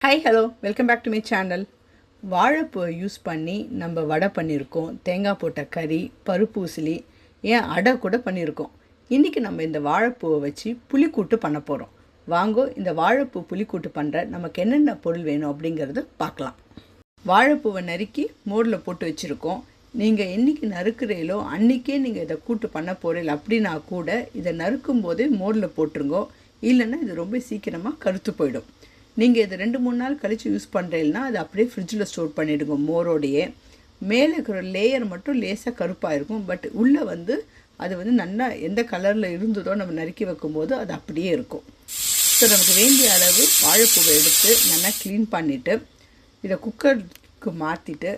Hi hello welcome back to my channel. வாழைப்பூவை use பண்ணி நம்ம வடை பண்ணியிருக்கோம், தேங்காய் போட்ட கறி, பருப்பு உசிலி, ஏன் அடை கூட பண்ணியிருக்கோம். இன்றைக்கி நம்ம இந்த வாழைப்பூவை வச்சு புளிக்கூட்டு பண்ண போகிறோம். வாங்கோ இந்த வாழைப்பூ புளிக்கூட்டு பண்ணுற நமக்கு என்னென்ன பொருள் வேணும் அப்படிங்கிறத பார்க்கலாம். வாழைப்பூவை நறுக்கி மோரில் போட்டு வச்சுருக்கோம். நீங்கள் என்றைக்கு நறுக்கிறீங்களோ அன்றைக்கே நீங்கள் இதை கூட்டு பண்ண போகிறீங்க அப்படின்னா கூட இதை நறுக்கும் போதே மோரில் போட்டுருங்கோ, இல்லைன்னா இது ரொம்ப சீக்கிரமாக கருத்து போயிடும். நீங்கள் இது 2-3 நாள் கழித்து யூஸ் பண்ணுறீங்கன்னா அது அப்படியே ஃப்ரிட்ஜில் ஸ்டோர் பண்ணிவிடுங்க. மோரோடையே மேலே இருக்கிற லேயர் மட்டும் லேசாக கருப்பாக இருக்கும், பட் உள்ளே அது நல்லா எந்த கலரில் இருந்ததோ நம்ம நறுக்கி வைக்கும்போது அது அப்படியே இருக்கும். ஸோ நமக்கு வேண்டிய அளவு வாழைப்பூவை எடுத்து நல்லா க்ளீன் பண்ணிவிட்டு இதை குக்கருக்கு மாற்றிட்டு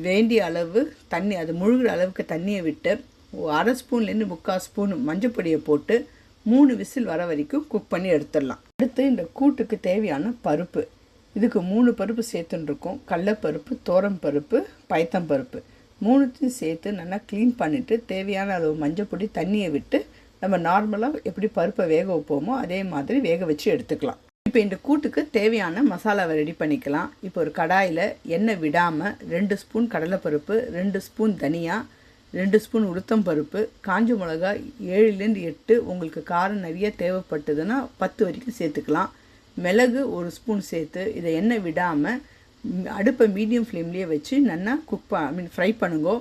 வேண்டிய அளவு தண்ணி, அது முழுகிற அளவுக்கு தண்ணியை விட்டு 1/2 ஸ்பூன்லேருந்து 3/4 ஸ்பூன் மஞ்சள் பொடியை போட்டு 3 விசில் வர வரைக்கும் குக் பண்ணி எடுத்துடலாம். அடுத்து இந்த கூட்டுக்கு தேவையான பருப்பு, இதுக்கு 3 பருப்பு சேர்த்துருக்கோம். கடலைப்பருப்பு, பருப்பு, பைத்தம்பருப்பு 3த்தையும் சேர்த்து நல்லா க்ளீன் பண்ணிவிட்டு தேவையான அளவு மஞ்சள் பொடி, தண்ணியை விட்டு நம்ம நார்மலாக எப்படி பருப்பை வேக வைப்போமோ அதே மாதிரி வேக வச்சு எடுத்துக்கலாம். இப்போ இந்த கூட்டுக்கு தேவையான மசாலாவை ரெடி பண்ணிக்கலாம். இப்போ ஒரு கடாயில் எண்ணெய் விடாமல் 2 ஸ்பூன் கடலைப்பருப்பு, 2 ஸ்பூன் தனியா, 2 ஸ்பூன் உளுத்தம் பருப்பு, காஞ்ச மிளகாய் 7லேருந்து 8, உங்களுக்கு காரம் நிறைய தேவைப்பட்டதுன்னா 10 வரைக்கும் சேர்த்துக்கலாம். மிளகு 1 ஸ்பூன் சேர்த்து இதை எண்ணெய் விடாமல் அடுப்பை மீடியம் ஃப்ளேம்லேயே வச்சு நல்லா ஃப்ரை பண்ணுங்க.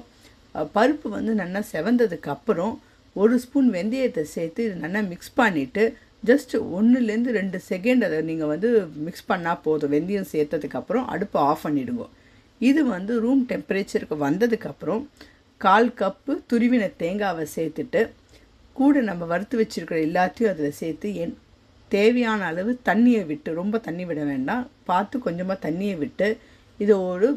பருப்பு நல்லா செவந்ததுக்கப்புறம் 1 ஸ்பூன் வெந்தயத்தை சேர்த்து இது நல்லா மிக்ஸ் பண்ணிவிட்டு ஜஸ்ட் 1லேருந்து 2 செகண்ட் அதை நீங்கள் மிக்ஸ் பண்ணால் போதும். வெந்தயம் சேர்த்ததுக்கப்புறம் அடுப்பை ஆஃப் பண்ணிவிடுங்க. இது ரூம் டெம்பரேச்சருக்கு வந்ததுக்கப்புறம் 1/4 கப்பு துருவின தேங்காவை சேர்த்துட்டு கூட நம்ம வறுத்து வச்சுருக்கிற எல்லாத்தையும் அதில் சேர்த்து தேவையான அளவு தண்ணியை விட்டு, ரொம்ப தண்ணி விட வேண்டாம், பார்த்து கொஞ்சமாக தண்ணியை விட்டு இதை ஒரு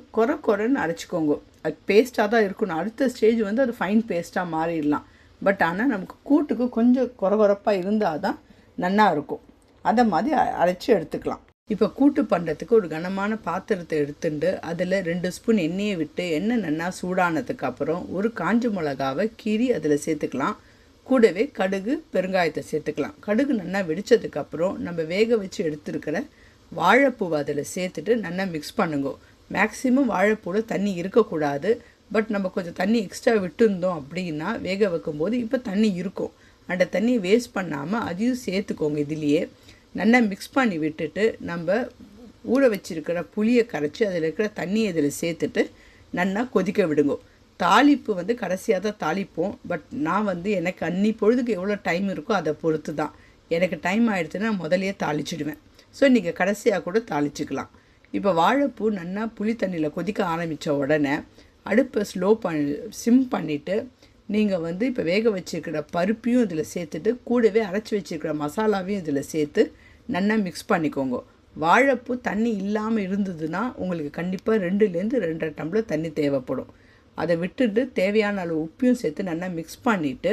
கொரன்னு அரைச்சிக்கோங்க. அது பேஸ்ட்டாக தான் இருக்கணும். அடுத்த ஸ்டேஜ் அது ஃபைன் பேஸ்ட்டாக மாறிடலாம். பட் ஆனால் நமக்கு கூட்டுக்கு கொஞ்சம் கொரப்பாக இருந்தால் தான் நல்லா இருக்கும். அதை மாதிரி அரைச்சி எடுத்துக்கலாம். இப்போ கூட்டு பண்ணுறதுக்கு ஒரு கனமான பாத்திரத்தை எடுத்துட்டு அதில் 2 ஸ்பூன் எண்ணெயை விட்டு எண்ணெய் நல்லா சூடானதுக்கப்புறம் ஒரு காஞ்ச மிளகாவை கீறி அதில் சேர்த்துக்கலாம். கூடவே கடுகு, பெருங்காயத்தை சேர்த்துக்கலாம். கடுகு நல்லா வெடித்ததுக்கப்புறம் நம்ம வேக வச்சு எடுத்துருக்கிற வாழைப்பூவை அதில் சேர்த்துட்டு நல்லா மிக்ஸ் பண்ணுங்க. மேக்ஸிமம் வாழைப்பூவில் தண்ணி இருக்கக்கூடாது. பட் நம்ம கொஞ்சம் தண்ணி எக்ஸ்ட்ரா விட்டுருந்தோம் அப்படின்னா வேக வைக்கும்போது இப்போ தண்ணி இருக்கும். அந்த தண்ணியை வேஸ்ட் பண்ணாமல் அதையும் சேர்த்துக்கோங்க. இதுலேயே நல்லா மிக்ஸ் பண்ணி விட்டுட்டு நம்ம ஊற வச்சுருக்கிற புளியை கரைச்சி அதில் இருக்கிற தண்ணியை இதில் சேர்த்துட்டு நல்லா கொதிக்க விடுங்க. தாளிப்பு கடைசியாக தான் தாளிப்போம். பட் நான் எனக்கு அன்னி பொழுதுக்கு எவ்வளோ டைம் இருக்கோ அதை பொறுத்து தான். எனக்கு டைம் ஆகிடுச்சுன்னா நான் முதலையே தாளிச்சிடுவேன். ஸோ நீங்கள் கடைசியாக கூட தாளிச்சிக்கலாம். இப்போ வாழைப்பூ நல்லா புளி தண்ணியில் கொதிக்க ஆரம்பித்த உடனே அடுப்பை சிம் பண்ணிவிட்டு நீங்கள் இப்போ வேக வச்சுருக்கிற பருப்பையும் இதில் சேர்த்துட்டு கூடவே அரைச்சி வச்சுருக்கிற மசாலாவையும் இதில் சேர்த்து நல்லா மிக்ஸ் பண்ணிக்கோங்க. வாழைப்பூ தண்ணி இல்லாமல் இருந்ததுன்னா உங்களுக்கு கண்டிப்பாக 2லேருந்து 2.5 டம்ளர் தண்ணி தேவைப்படும். அதை விட்டுட்டு தேவையான அளவு உப்பையும் சேர்த்து நல்லா மிக்ஸ் பண்ணிவிட்டு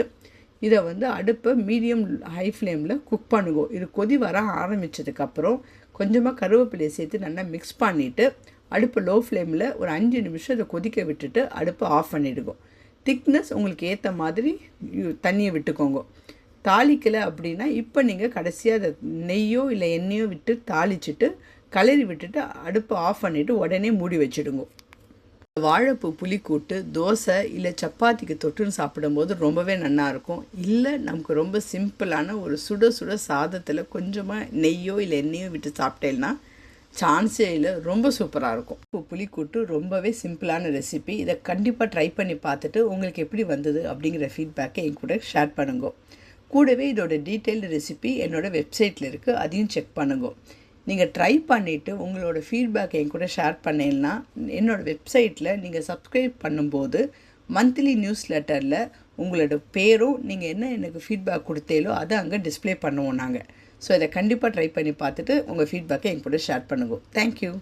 இதை அடுப்பை மீடியம் ஹை ஃப்ளேமில் குக் பண்ணுங்க. இது கொதி வர ஆரம்பித்ததுக்கப்புறம் கொஞ்சமாக கருவேப்பிலையை சேர்த்து நல்லா மிக்ஸ் பண்ணிவிட்டு அடுப்பை லோ ஃப்ளேமில் ஒரு 5 நிமிஷம் இதை கொதிக்க விட்டுட்டு அடுப்பை ஆஃப் பண்ணிவிடுங்க. திக்னஸ் உங்களுக்கு ஏற்ற மாதிரி தண்ணியை விட்டுக்கோங்க. தாளிக்கலை அப்படின்னா இப்போ நீங்கள் கடைசியாக அதை நெய்யோ இல்லை எண்ணெயோ விட்டு தாளிச்சிட்டு கலரி விட்டுட்டு அடுப்பை ஆஃப் பண்ணிவிட்டு உடனே மூடி வச்சுடுங்க. வாழைப்பூ புளிக்கூட்டு தோசை இல்லை சப்பாத்திக்கு தொட்டுன்னு சாப்பிடும்போது ரொம்பவே நல்லாயிருக்கும். இல்லை நமக்கு ரொம்ப சிம்பிளான ஒரு சுட சுட சாதத்தில் கொஞ்சமாக நெய்யோ இல்லை எண்ணெயோ விட்டு சாப்பிட்டேன்னா சான்ஸே இல்லை, ரொம்ப சூப்பராக இருக்கும். புளிக்கூட்டு ரொம்பவே சிம்பிளான ரெசிபி. இதை கண்டிப்பாக ட்ரை பண்ணி பார்த்துட்டு உங்களுக்கு எப்படி வந்தது அப்படிங்கிற ஃபீட்பேக்கை என் கூட ஷேர் பண்ணுங்க. கூடவே இதோட டீட்டெயில்டு ரெசிபி என்னோடய வெப்சைட்டில் இருக்குது, அதையும் செக் பண்ணுங்க. நீங்கள் ட்ரை பண்ணிவிட்டு உங்களோட ஃபீட்பேக்கை என் கூட ஷேர் பண்ணேன்னா என்னோடய வெப்சைட்டில் நீங்கள் சப்ஸ்கிரைப் பண்ணும்போது மந்த்லி நியூஸ் லெட்டரில் உங்களோட பேரும் நீங்கள் என்ன எனக்கு ஃபீட்பேக் கொடுத்தீங்களோ அதை அங்கே டிஸ்பிளே பண்ணுவோம் நாங்கள். ஸோ இதை கண்டிப்பாக ட்ரை பண்ணி பார்த்துட்டு உங்கள் ஃபீட்பேக்கை என் கூட ஷேர் பண்ணுங்க. தேங்க்யூ.